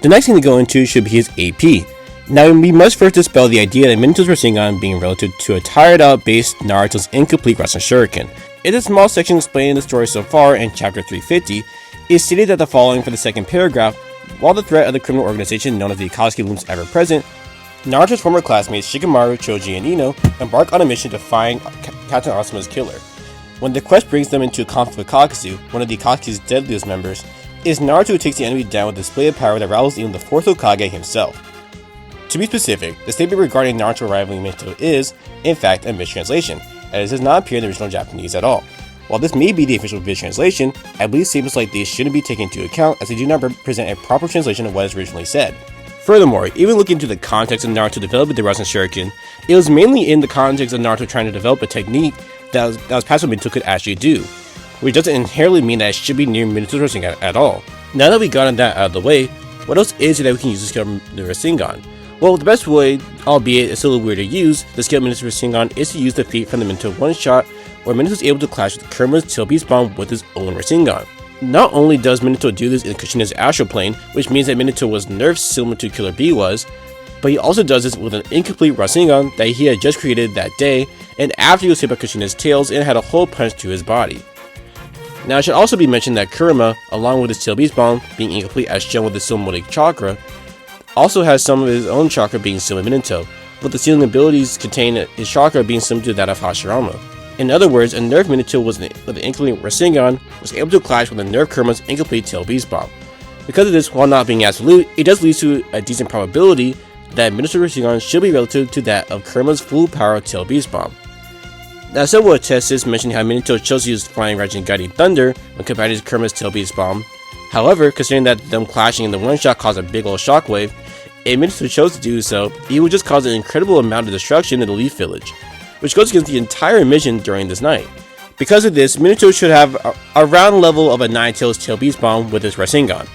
The next thing to go into should be his AP. Now we must first dispel the idea that Minato's rasengan being relative to a tired out based Naruto's incomplete Rasen Shuriken. In a small section explaining the story so far in chapter 350, it is stated that the following for the second paragraph: while the threat of the criminal organization known as the Akatsuki looms ever present, Naruto's former classmates Shikamaru, Choji, and Ino embark on a mission to find Captain Asuma's killer. When the quest brings them into a conflict with Kakazu, one of the Akatsuki's deadliest members, it is Naruto who takes the enemy down with a display of power that rivals even the 4th Hokage himself. To be specific, the statement regarding Naruto rivaling Minato is, in fact, a mistranslation, as it does not appear in the original Japanese at all. While this may be the official mistranslation, I believe statements like these shouldn't be taken into account as they do not represent a proper translation of what is originally said. Furthermore, even looking into the context of Naruto developing the Rasen Shuriken, it was mainly in the context of Naruto trying to develop a technique that was past what Minato could actually do, which doesn't inherently mean that it should be near Minato's Rasengan at all. Now that we've gotten that out of the way, what else is it that we can use to scale the Rasengan? Well, the best way, albeit it's still a little weird to use, to scale Minato's Rasengan is to use the feat from the Minato one-shot, where Minato is able to clash with Kurama's Tail Beast Bomb with his own Rasengan. Not only does Minato do this in Kushina's astral plane, which means that Minato was nerfed similar to Killer Bee was, but he also does this with an incomplete Rasengan that he had just created that day, and after he was hit by Kushina's tails and had a hole punched to his body. Now it should also be mentioned that Kurama, along with his Tail Beast Bomb being incomplete as shown with his Somotic Chakra, also has some of his own chakra being similar to Minato, with the sealing abilities contain his chakra being similar to that of Hashirama. In other words, a nerfed Minato with an incomplete Rasengan was able to clash with a nerfed Kurama's incomplete Tail Beast Bomb. Because of this, while not being absolute, it does lead to a decent probability that Minato's Rasengan should be relative to that of Kurama's full power Tail Beast Bomb. Now some will attest this, mentioning how Minato chose to use Flying Rage and Guiding Thunder when combining his Kurama's Tail Beast Bomb. However, considering that them clashing in the one-shot caused a big ol' shockwave, if Minato chose to do so, he would just cause an incredible amount of destruction in the Leaf Village, which goes against the entire mission during this night. Because of this, Minato should have around level of a Nine-Tails Tail Beast Bomb with his Rasengan.